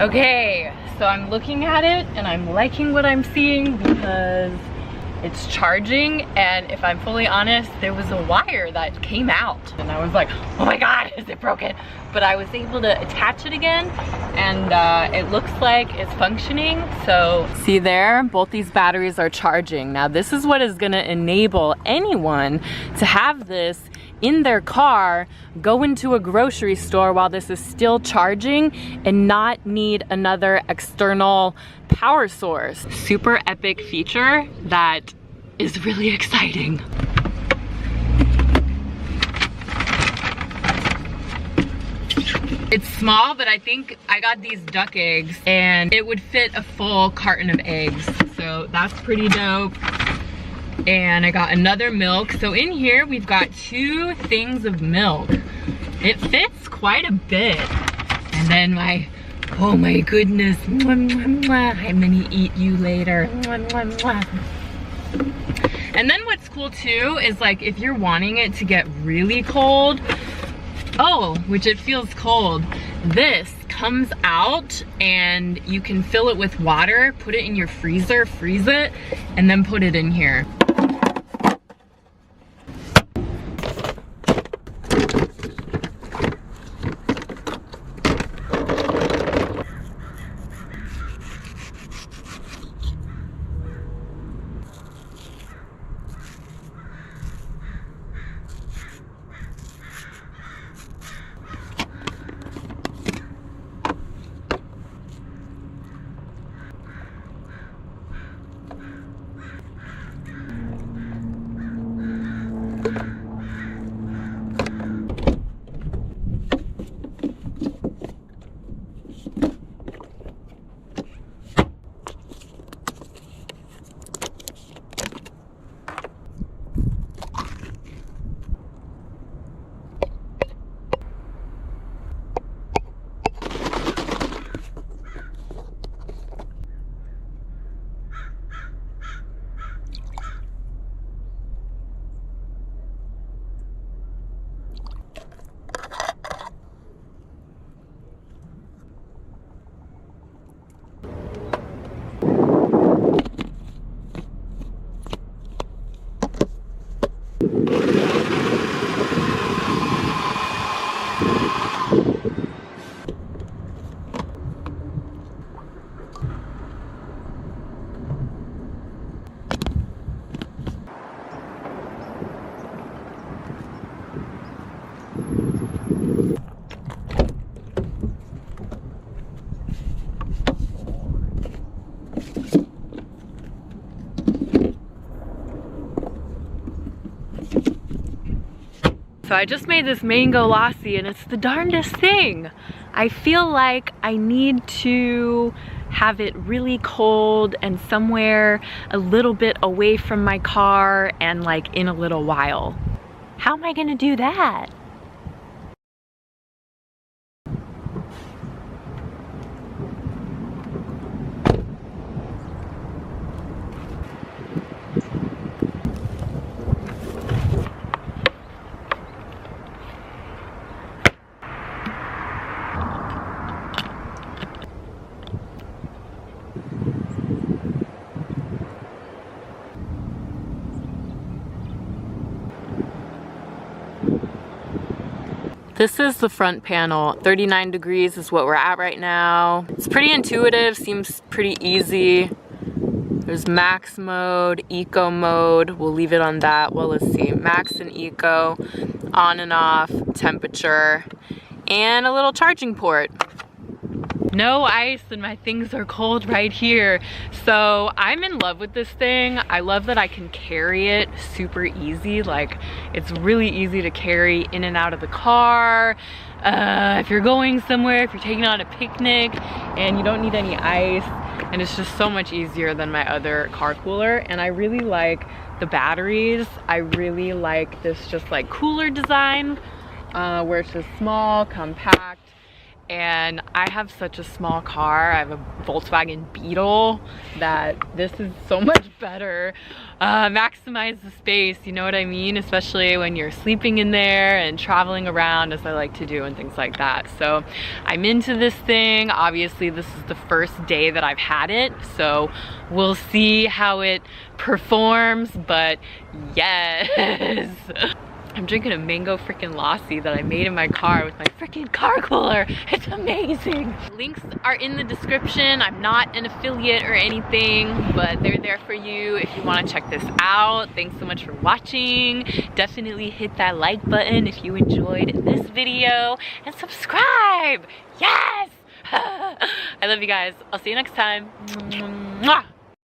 Okay, so I'm looking at it and I'm liking what I'm seeing because it's charging, and if I'm fully honest, there was a wire that came out and I was like, oh my god, is it broken? But I was able to attach it again, and it looks like it's functioning. So see there, both these batteries are charging. Now this is what is gonna enable anyone to have this in their car, go into a grocery store while this is still charging and not need another external power source. Super epic feature that is really exciting. It's small, but I think I got these duck eggs and it would fit a full carton of eggs. So that's pretty dope. And I got another milk. So in here, we've got 2 things of milk. It fits quite a bit. And then my, oh my goodness, mwah, mwah, mwah. I'm gonna eat you later. Mwah, mwah, mwah. And then what's cool too is like if you're wanting it to get really cold, oh, which it feels cold, this comes out and you can fill it with water, put it in your freezer, freeze it, and then put it in here. So I just made this mango lassi and it's the darndest thing. I feel like I need to have it really cold and somewhere a little bit away from my car and like in a little while. How am I gonna do that? This is the front panel. 39 degrees is what we're at right now. It's pretty intuitive, seems pretty easy. There's max mode, eco mode. We'll leave it on that. Well, let's see. Max and eco, on and off, temperature, and a little charging port. No ice and my things are cold right here. So I'm in love with this thing. I love that I can carry it super easy. Like it's really easy to carry in and out of the car. If you're going somewhere, if you're taking on a picnic and you don't need any ice, and it's just so much easier than my other car cooler. And I really like the batteries. I really like this just like cooler design where it's just small, compact. and I have such a small car. I have a Volkswagen Beetle that this is so much better. Maximize the space, you know what I mean? Especially when you're sleeping in there and traveling around, as I like to do, and things like that. So I'm into this thing. Obviously this is the first day that I've had it, so we'll see how it performs, but yes. I'm drinking a mango freaking lassi that I made in my car with my freaking car cooler. It's amazing. Links are in the description. I'm not an affiliate or anything, but they're there for you if you want to check this out. Thanks so much for watching. Definitely hit that like button if you enjoyed this video, and subscribe. Yes! I love you guys. I'll see you next time. Mwah!